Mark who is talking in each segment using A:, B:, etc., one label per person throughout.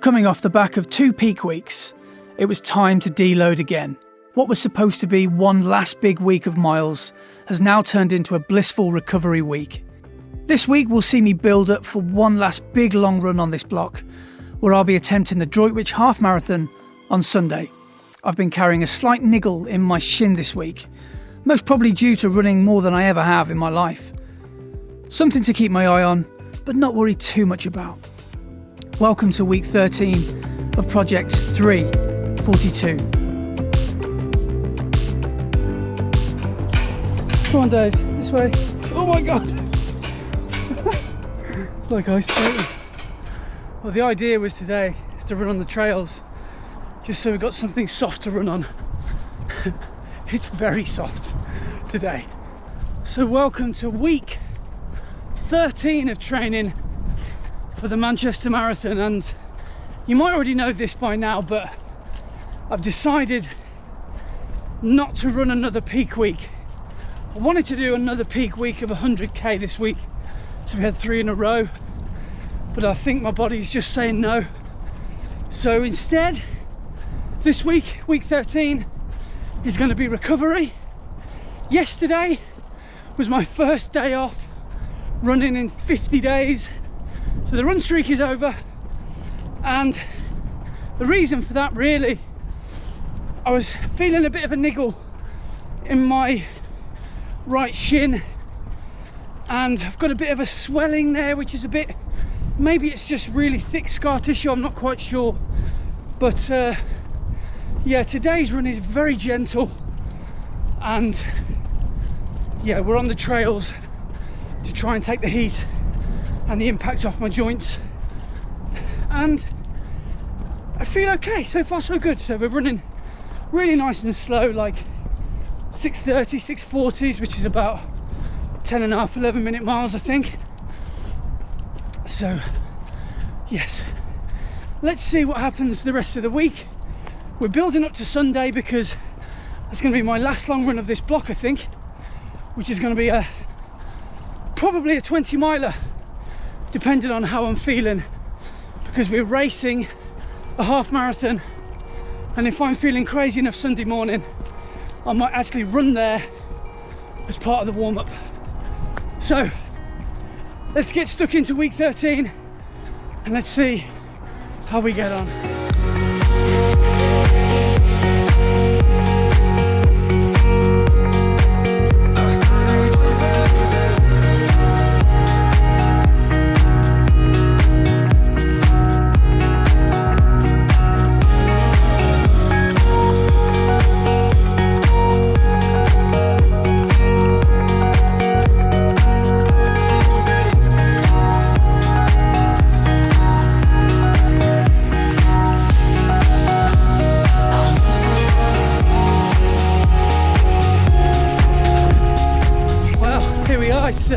A: Coming off the back of 2 peak weeks, it was time to deload again. What was supposed to be one last big week of miles has now turned into a blissful recovery week. This week will see me build up for one last big long run on this block, where I'll be attempting the Droitwich Half Marathon on Sunday. I've been carrying a slight niggle in my shin this week, most probably due to running more than I ever have in my life. Something to keep my eye on, but not worry too much about. Welcome to week 13 of Project 342. Come on, Days, this way. Oh my God! Like ice skating. Well, the idea was today is to run on the trails, just so we've got something soft to run on. It's very soft today. So welcome to week 13 of training for the Manchester Marathon, and you might already know this by now, but I've decided not to run another peak week. I wanted to do another peak week of 100k this week, so we had 3 in a row, but I think my body's just saying no. So instead, this week, week 13, is going to be recovery. Yesterday was my first day off running in 50 days. So the run streak is over, and the reason for that, really, I was feeling a bit of a niggle in my right shin, and I've got a bit of a swelling there, which is a bit, maybe it's just really thick scar tissue, I'm not quite sure. But yeah, today's run is very gentle, and yeah, we're on the trails to try and take the heat and the impact off my joints, and I feel okay. So far so good. So we're running really nice and slow, like 6:30, 6:40s, which is about 10.5, 11 minute miles, I think. So yes, let's see what happens the rest of the week. We're building up to Sunday because it's going to be my last long run of this block, I think, which is going to be probably a 20 miler, depending on how I'm feeling, because we're racing a half marathon, and if I'm feeling crazy enough Sunday morning, I might actually run there as part of the warm-up. So let's get stuck into week 13 and let's see how we get on. It's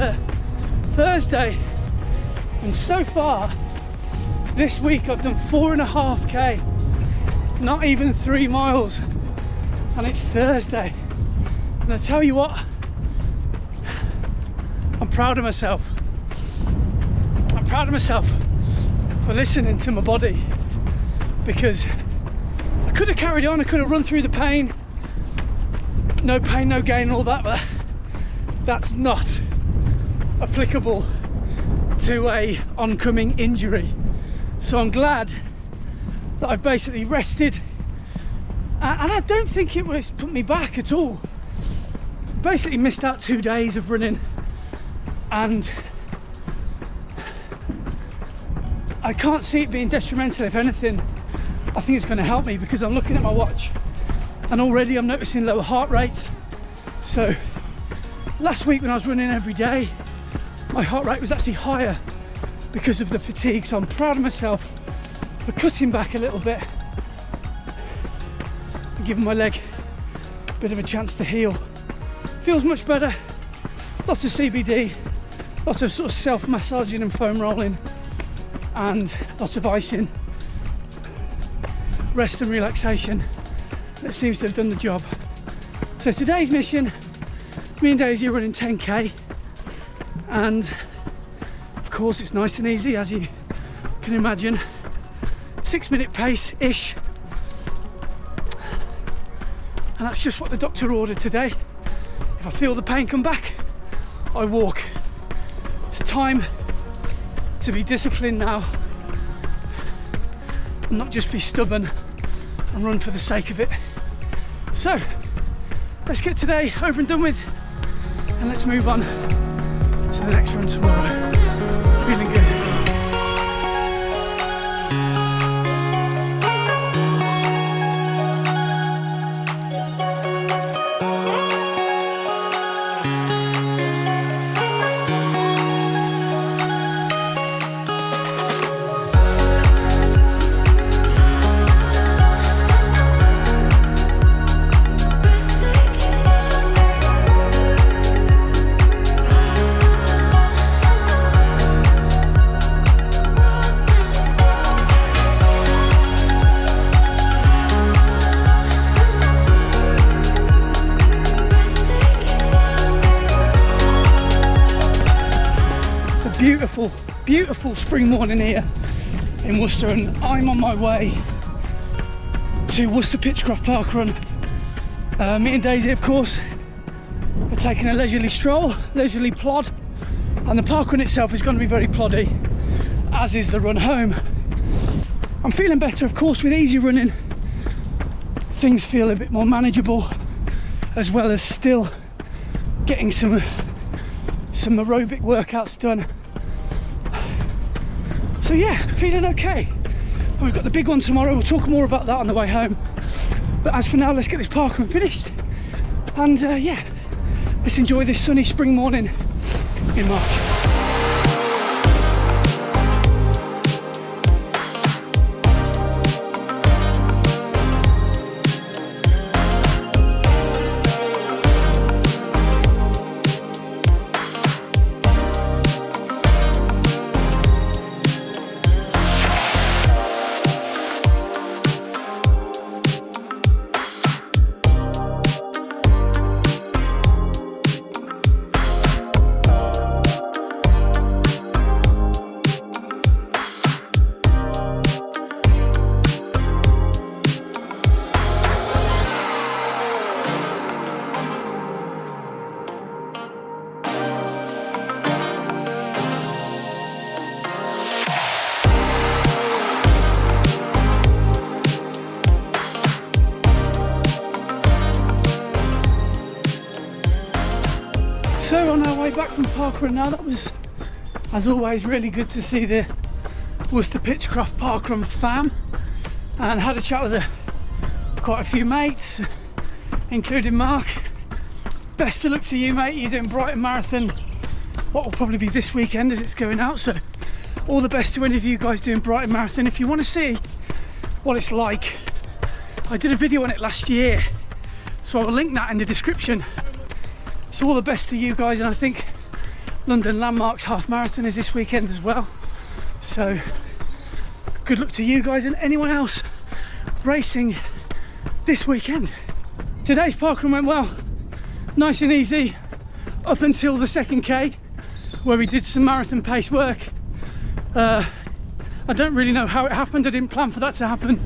A: Thursday, and so far this week I've done 4.5k, not even 3 miles, and it's Thursday. And I tell you what, I'm proud of myself. I'm proud of myself for listening to my body, because I could have carried on, I could have run through the pain, no gain and all that, but that's not applicable to a oncoming injury. So I'm glad that I've basically rested, and I don't think it was put me back at all. Basically missed out 2 days of running, and I can't see it being detrimental. If anything, I think it's going to help me, because I'm looking at my watch and already I'm noticing lower heart rates. So last week when I was running every day, my heart rate was actually higher because of the fatigue. So I'm proud of myself for cutting back a little bit and giving my leg a bit of a chance to heal. Feels much better. Lots of CBD, lots of sort of self-massaging and foam rolling, and lots of icing, rest and relaxation. That seems to have done the job. So today's mission, me and Daisy are running 10k, and of course it's nice and easy, as you can imagine. 6-minute pace-ish. And that's just what the doctor ordered today. If I feel the pain come back, I walk. It's time to be disciplined now and not just be stubborn and run for the sake of it. So let's get today over and done with, and let's move on to the next run tomorrow. Feeling good. Beautiful spring morning here in Worcester, and I'm on my way to Worcester Pitchcroft Parkrun. Me and Daisy, of course, are taking a leisurely stroll, leisurely plod, and the parkrun itself is going to be very ploddy, as is the run home. I'm feeling better, of course, with easy running. Things feel a bit more manageable, as well as still getting some aerobic workouts done. So yeah, feeling okay. And we've got the big one tomorrow. We'll talk more about that on the way home. But as for now, let's get this parkrun finished. And yeah, let's enjoy this sunny spring morning in March. So on our way back from Parkrun now, that was, as always, really good to see the Worcester Pitchcroft Parkrun fam, and had a chat with quite a few mates, including Mark. Best of luck to you, mate. You're doing Brighton Marathon, what will probably be this weekend as it's going out, so all the best to any of you guys doing Brighton Marathon. If you want to see what it's like, I did a video on it last year, so I'll link that in the description. So all the best to you guys, and I think London Landmarks Half Marathon is this weekend as well. So good luck to you guys and anyone else racing this weekend. Today's parkrun went well, nice and easy up until the second K, where we did some marathon pace work. I don't really know how it happened. I didn't plan for that to happen.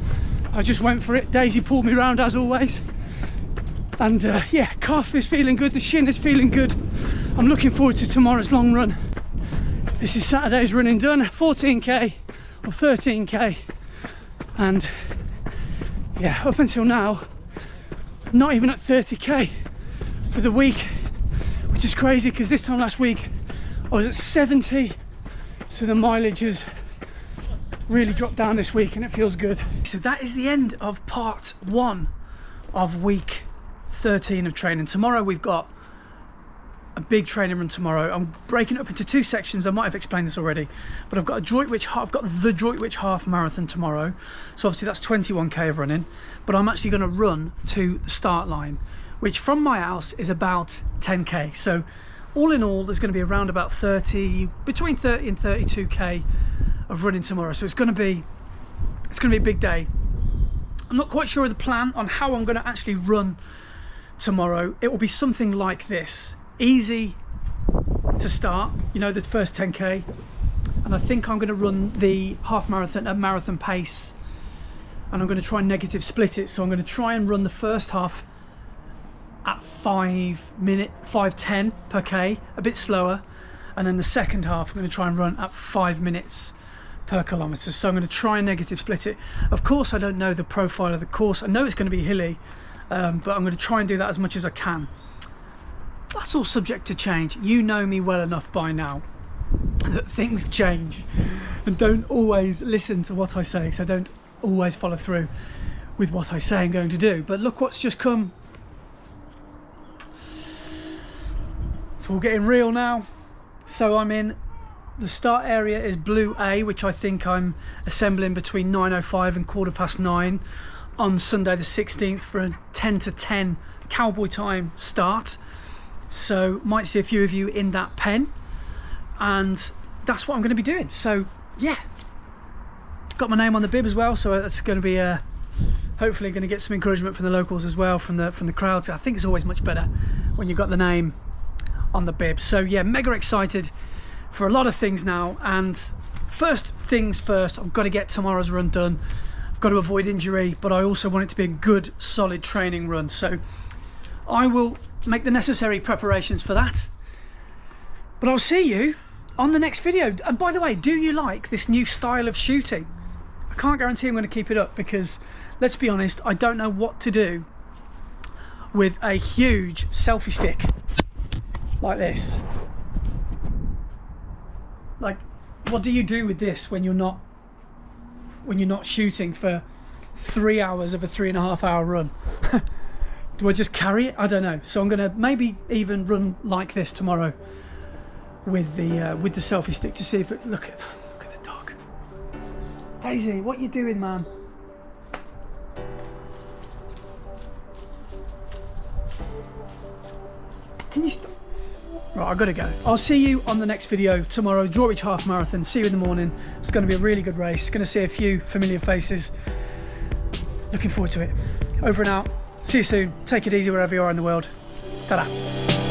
A: I just went for it. Daisy pulled me around as always. And yeah, calf is feeling good, the shin is feeling good. I'm looking forward to tomorrow's long run. This is Saturday's running done, 14k or 13k. And yeah, up until now, not even at 30k for the week, which is crazy because this time last week I was at 70. So the mileage has really dropped down this week and it feels good. So that is the end of part 1 of week 13 of training. Tomorrow we've got a big training run tomorrow. I'm breaking it up into 2 sections. I might have explained this already, but I've got the Droitwich Half Marathon tomorrow. So obviously that's 21k of running, but I'm actually going to run to the start line, which from my house is about 10k. So all in all, there's going to be around about between 30 and 32k of running tomorrow. So it's going to be a big day. I'm not quite sure of the plan on how I'm going to actually run tomorrow. It will be something like this: easy to start, you know, the first 10k, and I think I'm going to run the half marathon at marathon pace and I'm going to try and negative split it. So I'm going to try and run the first half at 5:10 per K, a bit slower, and then the second half I'm going to try and run at 5 minutes per kilometre. So I'm going to try and negative split it. Of course, I don't know the profile of the course. I know it's going to be hilly, but I'm going to try and do that as much as I can. That's all subject to change. You know me well enough by now that things change, and don't always listen to what I say, because I don't always follow through with what I say I'm going to do. But look what's just come. It's all getting real now. So I'm in, the start area is Blue A, which I think I'm assembling between 9:05 and 9:15 on Sunday the 16th for a 10 to 10 cowboy time start. So might see a few of you in that pen, and that's what I'm going to be doing. So yeah, got my name on the bib as well, so that's going to be hopefully going to get some encouragement from the locals as well, from the crowds. I think it's always much better when you've got the name on the bib. So yeah, mega excited for a lot of things now, and first things first, I've got to get tomorrow's run done. I've got to avoid injury, but I also want it to be a good solid training run, so I will make the necessary preparations for that. But I'll see you on the next video. And by the way, do you like this new style of shooting? I can't guarantee I'm going to keep it up, because let's be honest, I don't know what to do with a huge selfie stick like this. Like, what do you do with this when you're not shooting for 3 hours of a 3.5 hour run? Do I just carry it? I don't know. So I'm gonna maybe even run like this tomorrow with the selfie stick to see if it. Look at the dog. Daisy, what you doing, man? Can you stop? Right, I've got to go. I'll see you on the next video tomorrow. Droitwich Half Marathon. See you in the morning. It's going to be a really good race. Going to see a few familiar faces. Looking forward to it. Over and out. See you soon. Take it easy wherever you are in the world. Ta-da.